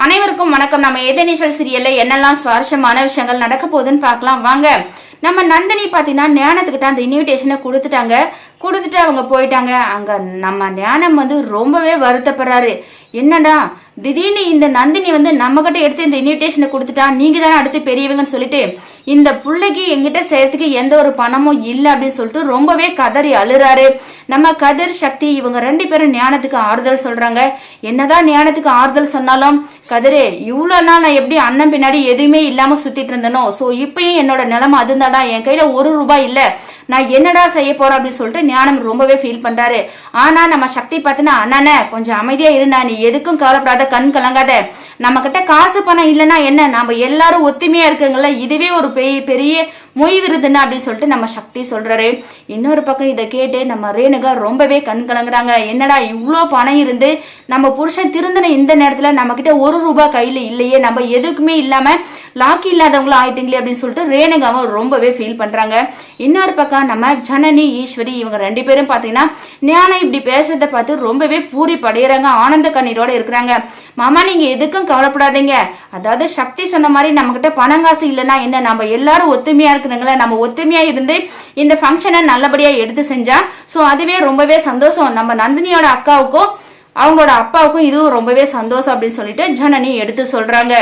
அனைவருக்கும் வணக்கம். நம்ம எதிர்நீச்சல் சீரியல்ல என்னெல்லாம் சுவாரஸ்யமான விஷயங்கள் நடக்க போகுதுன்னு பார்க்கலாம் வாங்க. நம்ம நந்தினி பாத்தீங்கன்னா ஞானத்துக்கிட்ட அந்த இன்விடேஷனை கொடுத்துட்டு அவங்க போயிட்டாங்க. அங்க நம்ம ஞானம் ரொம்பவே வருத்தப்படுறாரு. என்னடா திடீர்னு இந்த நந்தினி நம்ம கிட்ட எடுத்து இந்த இன்விடேஷனை கொடுத்துட்டா, நீங்க தானே அடுத்து பெரியவங்கன்னு சொல்லிட்டு இந்த பிள்ளைக்கு எங்கிட்ட செய்யறதுக்கு எந்த ஒரு பணமும் இல்லை அப்படின்னு சொல்லிட்டு ரொம்பவே கதறி அழுறாரு. நம்ம கதிர் சக்தி இவங்க 2 பேரும் ஞானத்துக்கு ஆறுதல் சொல்றாங்க. என்னதான் ஞானத்துக்கு ஆறுதல் சொன்னாலும், கதிரே இவ்வளவு நாள் நான் எப்படி அண்ணன் பின்னாடி எதுவுமே இல்லாம சுத்திட்டு இருந்தனோ, சோ இப்பயும் என்னோட நிலைமை அதுதான்டா, என் கையில 1 ரூபாய் இல்ல, நான் என்னடா செய்ய போறேன் அப்படின்னு சொல்லிட்டு ஞானம் ரொம்பவே ஃபீல் பண்றாரு. ஆனா நம்ம சக்தி பார்த்தனா, அண்ணானே கொஞ்சம் அமைதியா இருந்தா, நீ எதுக்கும் கவலைப்படாத, கண் கலங்காத, நம்ம கிட்ட காசு பணம் இல்லைன்னா என்ன, நம்ம எல்லாரும் ஒத்துமையா இருக்குங்கல்ல, இதுவே ஒரு பெரிய மொய் விருதுன்னு அப்படின்னு சொல்லிட்டு நம்ம சக்தி சொல்றாரு. இன்னொரு பக்கம் இதை கேட்டு நம்ம ரேணுகா ரொம்பவே கண் கலங்குறாங்க. என்னடா இவ்வளோ பணம் இருந்து நம்ம புருஷன் திருந்தின இந்த நேரத்துல நம்ம கிட்ட 1 ரூபாய் கையில இல்லையே, நம்ம எதுக்குமே இல்லாம லாக்கி இல்லாதவங்களும் ஆயிட்டீங்களே அப்படின்னு சொல்லிட்டு ரேணுகாவும் ரொம்பவே ஃபீல் பண்றாங்க. இன்னொரு பக்கம் நம்ம ஜனனி ஈஸ்வரி இவங்க 2 பேரும் பாத்தீங்கன்னா ஞானம் இப்படி பேசுறதை பார்த்து ரொம்பவே பூரி படையிறாங்க, ஆனந்த கண்ணீரோட இருக்கிறாங்க. மாமா நீங்க எதுக்கும் கவலைப்படாதீங்க, அதாவது சக்தி சொன்ன மாதிரி நம்ம கிட்ட பணம் காசு இல்லைன்னா என்ன, நம்ம எல்லாரும் ஒத்துமையா இருக்கிறாங்களே, நம்ம ஒத்துமையா இருந்து இந்த ஃபங்க்ஷனை நல்லபடியா எடுத்து செஞ்சா சோ அதுவே ரொம்பவே சந்தோஷம், நம்ம நந்தினியோட அக்காவுக்கும் அவங்களோட அப்பாவுக்கும் இதுவும் ரொம்பவே சந்தோஷம் அப்படின்னு சொல்லிட்டு ஜனனி எடுத்து சொல்றாங்க.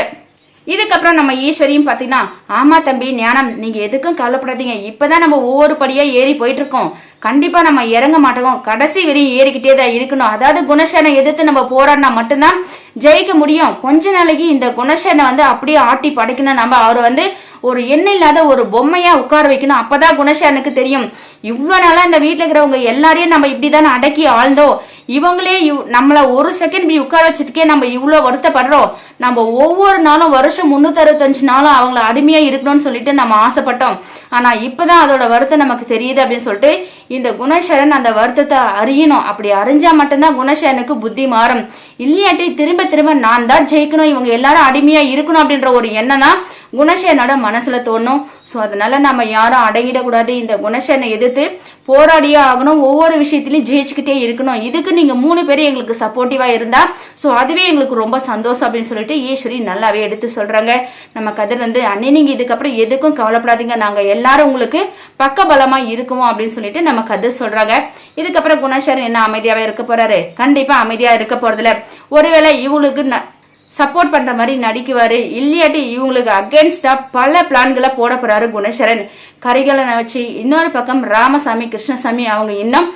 இதுக்கப்புறம் நம்ம ஈஸ்வரியும் பாத்தீங்கன்னா, ஆமா தம்பி ஞானம் நீங்க எதுக்கும் கவலைப்படாதீங்க, இப்பதான் நம்ம ஒவ்வொரு படியா ஏறி போயிட்டு இருக்கோம், கண்டிப்பா நம்ம இறங்க மாட்டோம், கடைசி வரையும் ஏறிக்கிட்டே தான் இருக்கணும், அதாவது குணசேனை எதிர்த்து நம்ம போராடினா மட்டும்தான் ஜெயிக்க முடியும். கொஞ்ச நாளைக்கு இந்த குணசேனை அப்படியே ஆட்டி படைக்கணும், நம்ம அவரு ஒரு எண்ணெய் இல்லாத ஒரு பொம்மையா உட்கார வைக்கணும், அப்பதான் குணசேனுக்கு தெரியும் இவ்வளவு நாளா இந்த வீட்டுல இருக்கிறவங்க எல்லாரையும் நம்ம இப்படிதானே அடக்கி ஆழ்ந்தோம், இவங்களே நம்மள ஒரு செகண்ட் இப்படி உட்கார வச்சதுக்கே நம்ம இவ்வளவு வருத்தப்படுறோம், நம்ம ஒவ்வொரு நாளும் வருஷம் 365 நாளும் அவங்கள அடிமையா இருக்கணும்னு சொல்லிட்டு நம்ம ஆசைப்பட்டோம், ஆனா இப்பதான் அதோட வருத்தம் நமக்கு தெரியுது அப்படின்னு சொல்லிட்டு இந்த குணசேகரன் அந்த வருத்தத்தை அறியணும், அப்படி அறிஞ்சா மட்டும்தான் குணசேகரனுக்கு புத்தி மாறும், இல்லையாட்டி திரும்ப நான் தான் ஜெயிக்கணும், இவங்க எல்லாரும் அடிமையா இருக்கணும் அப்படின்ற ஒரு எண்ணம் தான் குணசேகரனோட மனசுல தோணும். சோ அதனால நம்ம யாரும் அடங்கிடக்கூடாது, இந்த குணசேகரனை எதிர்த்து போராடியே ஆகணும், ஒவ்வொரு விஷயத்திலையும் ஜெயிச்சுக்கிட்டே இருக்கணும், இதுக்கு நீங்க 3 பேரும் எங்களுக்கு சப்போர்ட்டிவா இருந்தா சோ அதுவே எங்களுக்கு ரொம்ப சந்தோஷம் அப்படின்னு சொல்லிட்டு ஈஸ்வரி நல்லாவே எடுத்து சொல்றாங்க. நம்ம கதிர் அண்ணே நீங்க இதுக்கப்புறம் எதுக்கும் கவலைப்படாதீங்க, நாங்க எல்லாரும் உங்களுக்கு பக்க பலமா இருக்குவோம் அப்படின்னு சொல்லிட்டு நம்ம கதிர் சொல்றாங்க. இதுக்கப்புறம் குணசேகரன் என்ன அமைதியாவே இருக்க போறாரு? கண்டிப்பா அமைதியா இருக்க போறதுல, ஒருவேளை இவங்களுக்கு சப்போர்ட் பண்ற மாதிரி நடிக்குவாரு, இல்லையாட்டி இவங்களுக்கு அகேன்ஸ்டா பல பிளான்களை போட போறாரு குணசேகரன் கரிகளை வச்சு. இன்னொரு பக்கம் ராமசாமி கிருஷ்ணசாமி அவங்க இன்னும்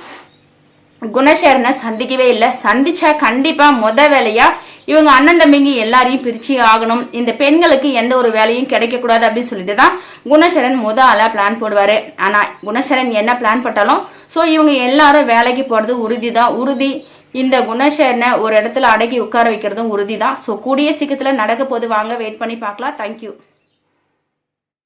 குணசேகரனை சந்திக்கவே இல்லை, சந்திச்சா கண்டிப்பா வேலையா இவங்க அண்ணன் தம்பிங்க எல்லாரையும் பிரிச்சு ஆகணும், இந்த பெண்களுக்கு எந்த ஒரு வேலையும் கிடைக்க கூடாது அப்படின்னு சொல்லிட்டு தான் குணசேகரன் ஆளா பிளான் போடுவாரு. ஆனா குணசேகரன் என்ன பிளான் போட்டாலும் சோ இவங்க எல்லாரும் வேலைக்கு போறது உறுதி. இந்த குணசேகரனை ஒரு இடத்துல அடக்கி உட்கார வைக்கிறதும் உறுதிதான். சோ கூடிய சீக்கிரத்துல நடக்க போது, வாங்க வெயிட் பண்ணி பார்க்கலாம். தேங்க்யூ.